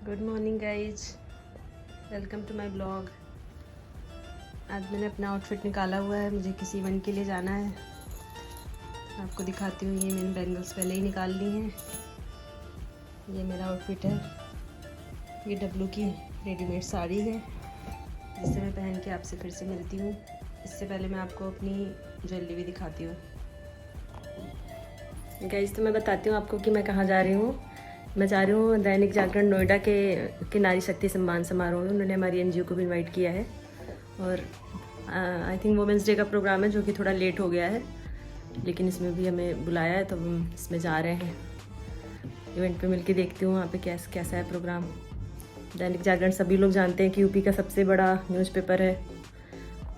Good morning guys, welcome to my blog. आज मैंने अपना आउटफिट निकाला हुआ है, मुझे किसी इवेंट के लिए जाना है। आपको दिखाती हूँ, ये मैंने बैंगल्स पहले ही निकाल ली हैं। ये मेरा आउटफिट है। ये डब्लू की रेडीमेड साड़ी है जिसे मैं पहन के आपसे फिर से मिलती हूँ। इससे पहले मैं आपको अपनी ज्वेलरी भी दिखाती हूँ। गाइज तो मैं बताती हूँ आपको कि मैं कहाँ जा रही हूँ। मैं जा रही हूँ दैनिक जागरण नोएडा के नारी शक्ति सम्मान समारोह में। उन्होंने हमारी एनजीओ को भी इनवाइट किया है और आई थिंक वुमेंस डे का प्रोग्राम है जो कि थोड़ा लेट हो गया है, लेकिन इसमें भी हमें बुलाया है तो हम इसमें जा रहे हैं। इवेंट पे मिलके देखती हूँ वहाँ पे कैसा है प्रोग्राम। दैनिक जागरण सभी लोग जानते हैं कि यूपी का सबसे बड़ा न्यूज़पेपर है।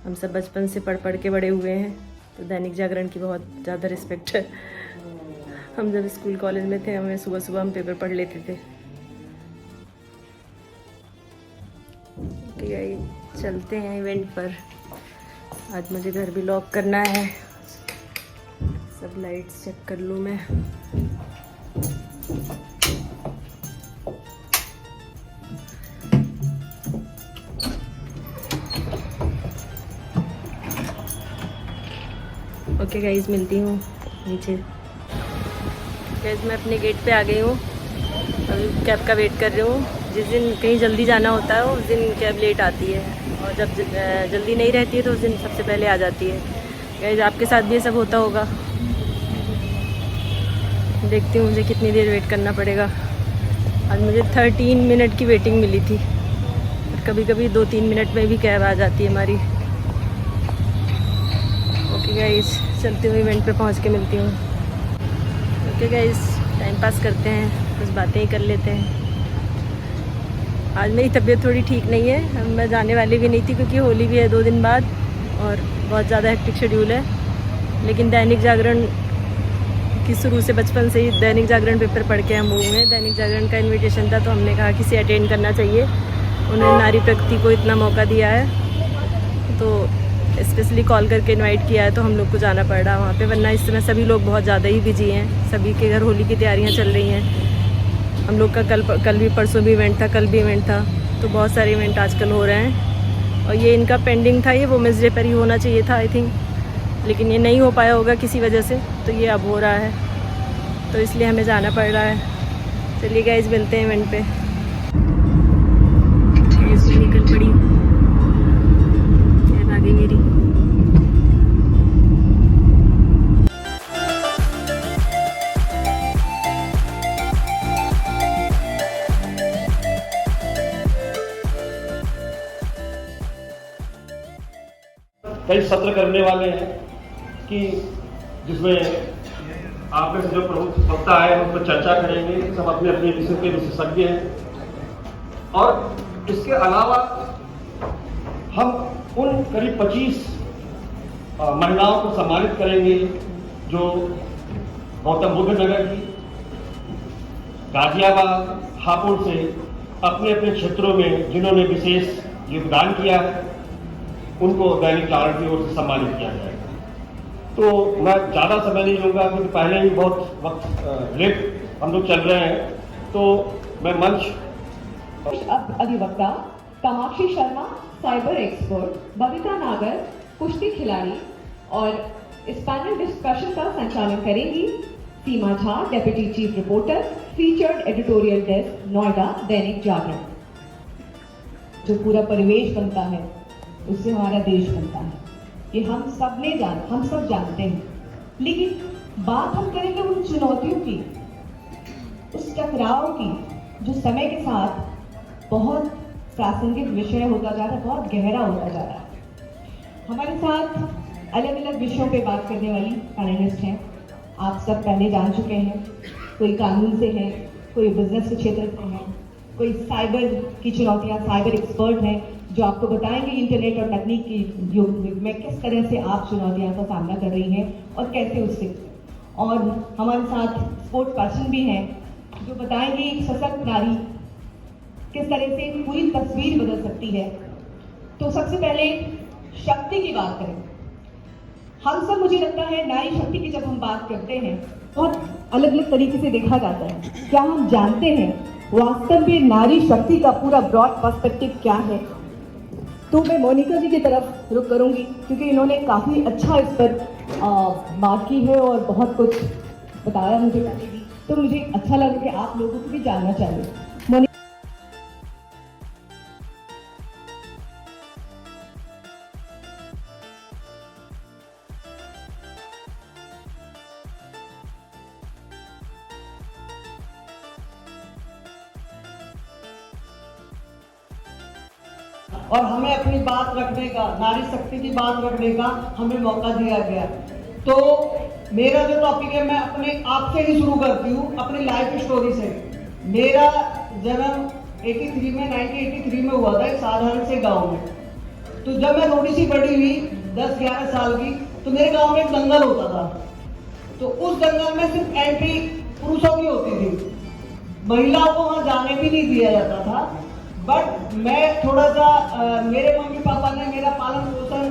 हम सब बचपन से पढ़ पढ़ के बड़े हुए हैं, तो दैनिक जागरण की बहुत ज़्यादा रिस्पेक्ट है। हम जब स्कूल कॉलेज में थे, हमें सुबह सुबह हम पेपर पढ़ लेते थे। ठीक है, चलते हैं इवेंट पर। आज मुझे घर भी लॉक करना है। सब लाइट्स चेक कर लूँ मैं। ओके गाइज, मिलती हूँ नीचे। गाइज मैं अपने गेट पे आ गई हूँ, अभी कैब का वेट कर रही हूँ। जिस दिन कहीं जल्दी जाना होता है उस दिन कैब लेट आती है, और जब जल्दी नहीं रहती है तो उस दिन सबसे पहले आ जाती है। गाइज आपके साथ भी ये सब होता होगा। देखती हूँ मुझे कितनी देर वेट करना पड़ेगा। आज मुझे 13 मिनट की वेटिंग मिली थी, और कभी कभी 2-3 मिनट में भी कैब आ जाती है हमारी। ओके गाइज, चलती हूँ, इवेंट पे पहुँच के मिलती हूँ। ओके गाइज, टाइम पास करते हैं, कुछ बातें ही कर लेते हैं। आज मेरी तबीयत थोड़ी ठीक नहीं है, मैं जाने वाली भी नहीं थी क्योंकि होली भी है 2 दिन बाद और बहुत ज़्यादा हेक्टिक शेड्यूल है। लेकिन दैनिक जागरण की शुरू से बचपन से ही दैनिक जागरण पेपर पढ़ के हम हुए हैं। दैनिक जागरण का इनविटेशन था तो हमने कहा कि इसे अटेंड करना चाहिए। उन्होंने नारी प्रगति को इतना मौका दिया है तो स्पेशली कॉल करके इनवाइट किया है, तो हम लोग को जाना पड़ रहा है वहाँ पे। वरना इस समय सभी लोग बहुत ज़्यादा ही बिजी हैं, सभी के घर होली की तैयारियाँ चल रही हैं। हम लोग का कल भी परसों भी इवेंट था, कल भी इवेंट था, तो बहुत सारे इवेंट आजकल हो रहे हैं। और ये इनका पेंडिंग था, ये वुमेंस डे पर ही होना चाहिए था आई थिंक, लेकिन ये नहीं हो पाया होगा किसी वजह से, तो ये अब हो रहा है, तो इसलिए हमें जाना पड़ रहा है। चलिए गाइज, मिलते हैं इवेंट पे। निकल पड़ी आ गई मेरी। कई सत्र करने वाले हैं कि जिसमें आप में से जो प्रमुख वक्ता आए उन पर चर्चा करेंगे। सब अपने अपने विषय के विशेषज्ञ हैं, और इसके अलावा हम उन करीब 25 महिलाओं को सम्मानित करेंगे जो गौतम बुद्ध नगर की, गाजियाबाद, हापुड़ से अपने अपने क्षेत्रों में जिन्होंने विशेष योगदान किया है, उनको दैनिक जागरण की ओर से सम्मानित किया जाएगा। तो मैं ज़्यादा समय नहीं लूँगा क्योंकि पहले ही बहुत वक्त लेट हम लोग चल रहे हैं, तो मैं मंच अधिवक्ता कामाक्षी शर्मा, साइबर एक्सपर्ट बबीता नागर, कुश्ती खिलाड़ी, और इस पैनल डिस्कशन का संचालन करेंगी Seema Jha, deputy chief reporter, featured editorial desk, Noida Dainik Jagran. जो पूरा परिवेश बनता है उससे हमारा देश बनता है, ये हम सब जानते हैं। लेकिन बात हम करेंगे उन चुनौतियों की, उस टकराव की, जो समय के साथ बहुत प्रासंगिक विषय होता जा रहा है, बहुत गहरा होता जा रहा है। हमारे साथ अलग अलग विषयों पे बात करने वाली पैनलिस्ट हैं। आप सब पहले जान चुके हैं, कोई कानून से है, कोई बिजनेस के क्षेत्र से है, कोई साइबर की चुनौतियां, साइबर एक्सपर्ट हैं जो आपको बताएंगे इंटरनेट और तकनीक की युग में किस तरह से आप चुनौतियों का सामना कर रही हैं और कैसे उससे। और हमारे साथ स्पोर्ट्स पर्सन भी हैं जो बताएंगे एक सशक्त नारी किस तरह से पूरी तस्वीर बदल सकती है। तो सबसे पहले शक्ति की बात करें। हम सब, मुझे लगता है, नारी शक्ति की जब हम बात करते हैं बहुत अलग अलग तरीके से देखा जाता है। क्या हम जानते हैं वास्तव में नारी शक्ति का पूरा ब्रॉड पर्सपेक्टिव क्या है। तो मैं मोनिका जी की तरफ रुख करूंगी क्योंकि इन्होंने काफ़ी अच्छा इस पर बात की है और बहुत कुछ बताया मुझे पहले भी, तो मुझे अच्छा लगा कि आप लोगों को भी जानना चाहिए। और हमें अपनी बात रखने का, नारी शक्ति की बात रखने का हमें मौका दिया गया। तो मेरा जो टॉपिक है मैं अपने आप से ही शुरू करती हूँ, अपनी लाइफ स्टोरी से। मेरा जन्म 1983 में हुआ था एक साधारण से गांव में। तो जब मैं थोड़ी सी बड़ी हुई 10-11 साल की, तो मेरे गांव में एक दंगल होता था। तो उस दंगल में सिर्फ एंट्री पुरुषों की होती थी, महिलाओं को वहां जाने भी नहीं दिया जाता था। बट मैं थोड़ा सा मेरे मम्मी पापा ने मेरा पालन पोषण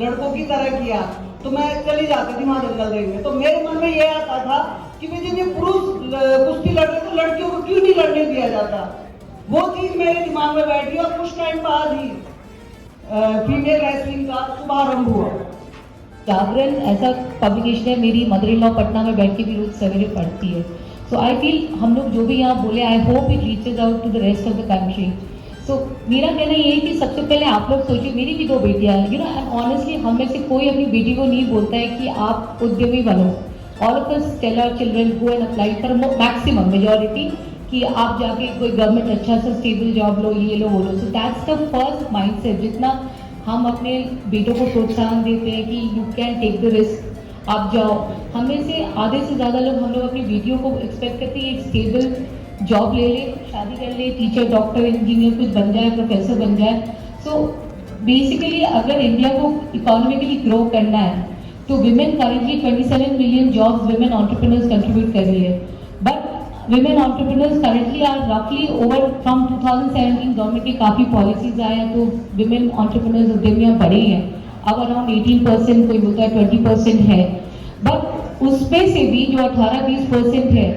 लड़कों की तरह किया, तो मैं चली जाती थी वहां दंगल देखने। तो मेरे मन में ये आता था कि भाई जब ये पुरुष कुश्ती लड़ रहे तो लड़कियों को क्यों नहीं लड़ने दिया जाता। वो चीज मेरे दिमाग में बैठी और कुछ टाइम बाद ही फीमेल रेसलिंग का शुभारंभ हुआ। जागरण ऐसा पब्लिकेशन है, मेरी मदर इन लॉ पटना में बैठ के भी रोज सवेरे पढ़ती है। सो आई फील हम लोग जो भी यहाँ बोले, I hope it reaches out to the rest of the country. So मेरा कहना ये है कि सबसे पहले आप लोग सोचिए, मेरी भी 2 बेटियां हैं, यू नो, एंड ऑनेस्टली हम में से कोई अपनी बेटी को नहीं बोलता है कि आप उद्यमी बनो। All of us tell our children go and apply for maximum majority कि आप जाके कोई गवर्नमेंट अच्छा सा स्टेबल जॉब लो, ये लो वो लो। So that's the first mindset. जितना हम अपने बेटों को प्रोत्साहन देते हैं कि you can take the risk, आप जाओ, हमें से आधे से ज़्यादा लोग हम लोग अपनी बेटियों को एक्सपेक्ट करते हैं एक स्टेबल जॉब ले ले, शादी कर ले, टीचर, डॉक्टर, इंजीनियर कुछ बन जाए, प्रोफेसर बन जाए। सो बेसिकली अगर इंडिया को इकोनॉमिकली ग्रो करना है तो women currently 27 million jobs women entrepreneurs contribute कर रही है। But women entrepreneurs currently are रफली ओवर फ्रॉम 2017 गवर्नमेंट की काफ़ी पॉलिसीज आए हैं, तो विमेन एंटरप्रेन्योर्स उद्यमियाँ बढ़ी हैं। अब अराउंड 18%, कोई बोलता है 20% है। बट उसमें से भी जो 18-20% है,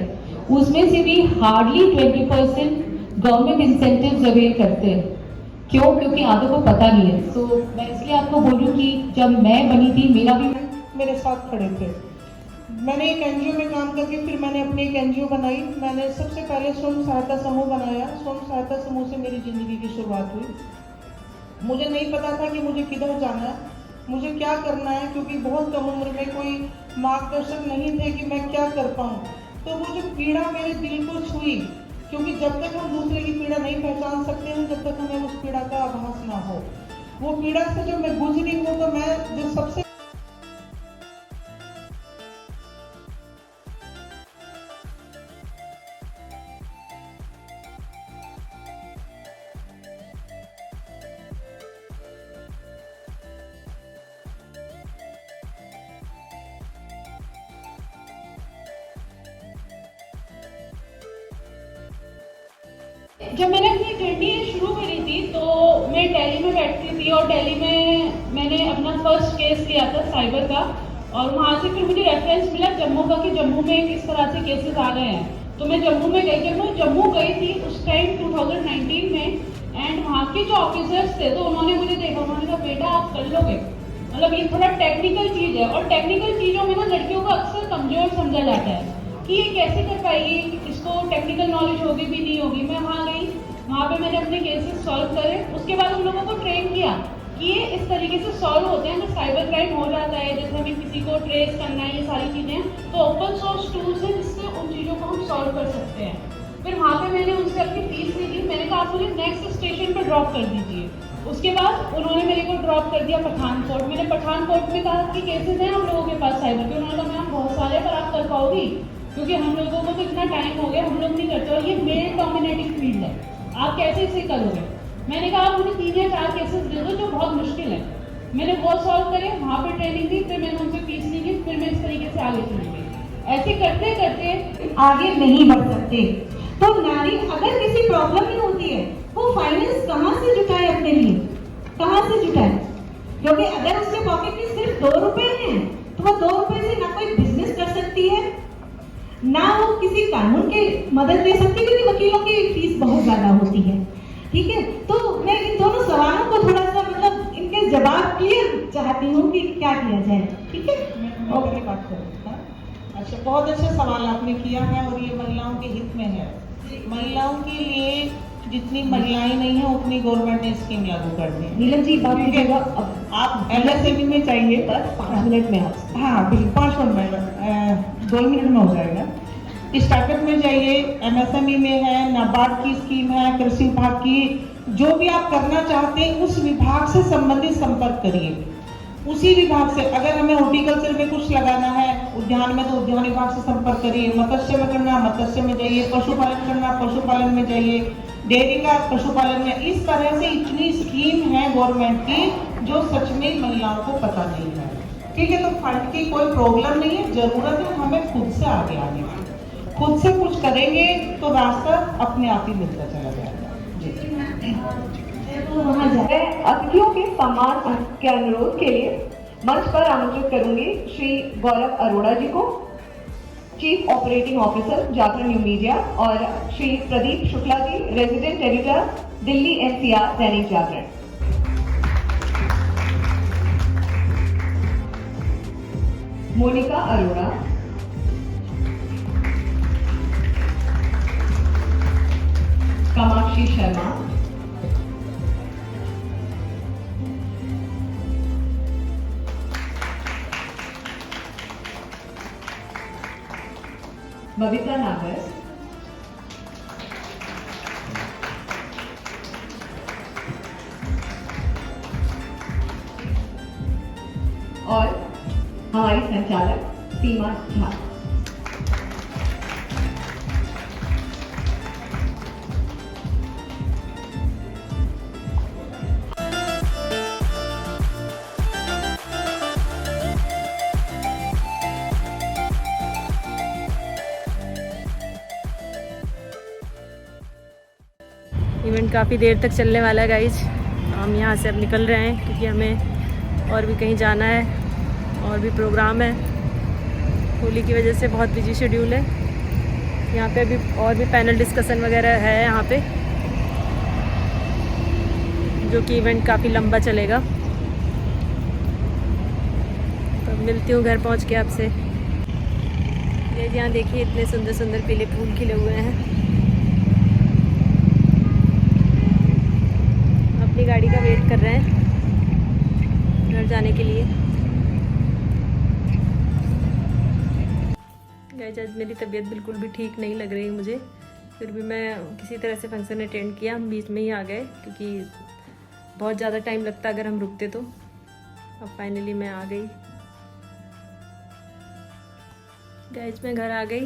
उसमें से भी हार्डली 20% गवर्नमेंट इंसेंटिव्स अवेल करते हैं। क्यों? क्योंकि आधे को पता नहीं है। सो मैं इसलिए आपको बोलूँ कि जब मैं बनी थी, मेरा भी मेरे साथ खड़े थे। मैंने एक एनजीओ में काम करके फिर मैंने अपनी एक एनजीओ बनाई। मैंने सबसे पहले स्वयं सहायता समूह बनाया। स्वयं सहायता समूह से मेरी ज़िंदगी की शुरुआत हुई। मुझे नहीं पता था कि मुझे किधर जाना है, मुझे क्या करना है, क्योंकि बहुत कम उम्र में कोई मार्गदर्शक नहीं थे कि मैं क्या कर पाऊँ। तो वो जो पीड़ा मेरे दिल को छुई, क्योंकि जब तक हम दूसरे की पीड़ा नहीं पहचान सकते हैं, जब तक हमें उस पीड़ा का आभास ना हो, वो पीड़ा से जब मैं गुजरी हूँ, तो मैं जो सबसे जब मैंने अपनी जर्नी शुरू करी थी तो मैं दिल्ली में बैठती थी और दिल्ली में मैंने अपना फर्स्ट केस लिया था साइबर का, और वहाँ से फिर मुझे रेफरेंस मिला जम्मू का कि जम्मू में किस तरह से केसेस आ गए हैं। तो मैं जम्मू में गई। जब मैं जम्मू गई थी उस टाइम 2019 में, एंड वहाँ के जो ऑफिसर्स थे तो उन्होंने मुझे देखा, उन्होंने कहा बेटा आप कर लोगे, मतलब ये थोड़ा टेक्निकल चीज़ है, और टेक्निकल चीज़ों में ना लड़कियों को अक्सर कमज़ोर समझा जाता है कि ये कैसे कर पाएगी, इसको टेक्निकल नॉलेज होगी भी नहीं होगी। मैं वहाँ गई, वहाँ पे मैंने अपने केसेस सॉल्व करे। उसके बाद उन लोगों को ट्रेन किया कि ये इस तरीके से सॉल्व होते हैं। जब साइबर क्राइम हो जाता है, जैसे हमें किसी को ट्रेस करना है, ये सारी चीज़ें, तो ओपन सोर्स टूल्स हैं जिससे उन चीज़ों को हम सॉल्व कर सकते हैं। फिर वहाँ पे मैंने उनसे अपनी फीस ली थी। मैंने कहा आप मुझे नेक्स्ट स्टेशन पर ड्रॉप कर दीजिए। उसके बाद उन्होंने मेरे को ड्रॉप कर दिया पठानकोट। मैंने पठानकोट में कहा कि केसेस हैं हम लोगों के पास साइबर के। उन्होंने कहा मैम बहुत सारे, पर आप कर पाओगी, क्योंकि हम लोगों को तो इतना टाइम हो गया, हम लोग नहीं करते, और ये मेल डोमिनेटिंग फील्ड है, आप कैसे इसे करोगे। मैंने कहा आप मुझे 3 या 4 केसेस दे दो जो बहुत मुश्किल है। मैंने वो सॉल्व करे, वहाँ पे ट्रेनिंग दी, फिर मैंने उनसे फीस ली थी, फिर मैं इस तरीके से आगे चली गई। ऐसे करते करते आगे नहीं बढ़ सकते। तो नारी अगर किसी प्रॉब्लम में होती है, वो फाइनेंस कहाँ से जुटाए अपने लिए, कहाँ से जुटाए? क्योंकि अगर उसके पॉकेट में सिर्फ 2 रुपए हैं तो वो 2 रुपए से ना कोई बिजनेस कर सकती है, ना वो किसी कानून के मदद ले सकती क्योंकि वकीलों की फीस बहुत ज्यादा होती है। ठीक है, तो मैं इन दोनों सवालों को थोड़ा सा मतलब इनके जवाब क्लियर चाहती हूँ कि क्या किया जाए। ठीक है, मैं पहले बात करूँ। अच्छा, बहुत अच्छा सवाल आपने किया है और ये महिलाओं के हित में है। महिलाओं के लिए जितनी महिलाएं नहीं है उतनी गवर्नमेंट ने स्कीम लागू कर दी है। नीलम जी बात कीजिएगा, आप MSME में चाहिए बस 5 मिनट में आप। हाँ बिल्कुल, 5 मिनट में 2 मिनट में हो जाएगा। स्टार्टअप में जाइए, MSME में है, नाबार्ड की स्कीम है, कृषि विभाग की, जो भी आप करना चाहते हैं उस विभाग से संबंधित संपर्क करिए। उसी विभाग से, अगर हमें हॉर्टिकल्चर में कुछ लगाना है, उद्यान में, तो उद्यान विभाग से संपर्क करिए। मत्स्य में करना, मत्स्य में जाइए। पशुपालन करना, पशुपालन में जाइए। डेयरी का, पशुपालन में। इस तरह से इतनी स्कीम है गवर्नमेंट की जो सच में महिलाओं को पता नहीं है। ठीक है, तो फंड की कोई प्रॉब्लम नहीं है, जरूरत है हमें खुद से आगे आने की। खुद से कुछ करेंगे तो रास्ता अपने आप ही मिलता चला जाएगा। तो वहाँ जाए। अतिथियों के सम्मान के अनुरोध के लिए मंच पर आमंत्रित करूंगी श्री गौरव अरोड़ा जी को, चीफ ऑपरेटिंग ऑफिसर जागरण न्यू मीडिया, और Shri Pradeep Shukla ji, resident editor Delhi NCR Dainik Jagran. Monika Arora, Kamakshi Sharma, Babita नागर, और हमारी संचालक सीमा झा। इवेंट काफ़ी देर तक चलने वाला है गाइज। हम यहाँ से अब निकल रहे हैं क्योंकि हमें और भी कहीं जाना है और भी प्रोग्राम है। होली की वजह से बहुत बिजी शेड्यूल है। यहाँ पे अभी और भी पैनल डिस्कशन वगैरह है यहाँ पे, जो कि इवेंट काफ़ी लंबा चलेगा। तो मिलती हूँ घर पहुँच के आपसे। ये यहाँ देखिए इतने सुंदर सुंदर पीले फूल खिले हुए हैं। अपनी गाड़ी का वेट कर रहे हैं घर जाने के लिए। गाइस, आज मेरी तबीयत बिल्कुल भी ठीक नहीं लग रही मुझे, फिर भी मैं किसी तरह से फंक्शन अटेंड किया। हम बीच में ही आ गए क्योंकि बहुत ज़्यादा टाइम लगता अगर हम रुकते तो। अब फाइनली मैं आ गई। गाइस, मैं घर आ गई।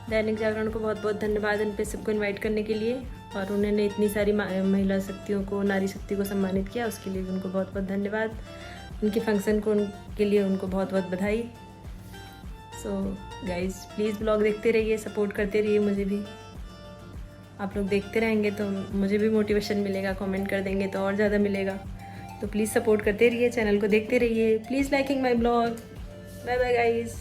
दैनिक जागरण को बहुत बहुत धन्यवाद इन पे सबको इनवाइट करने के लिए, और उन्होंने इतनी सारी महिला शक्तियों को, नारी शक्ति को सम्मानित किया, उसके लिए उनको बहुत बहुत धन्यवाद। उनके फंक्शन को उनके लिए उनको बहुत बहुत बधाई। सो गाइज, प्लीज़ ब्लॉग देखते रहिए, सपोर्ट करते रहिए। मुझे भी आप लोग देखते रहेंगे तो मुझे भी मोटिवेशन मिलेगा, कमेंट कर देंगे तो और ज़्यादा मिलेगा। तो प्लीज़ सपोर्ट करते रहिए, चैनल को देखते रहिए। Please liking my blog. Bye bye guys.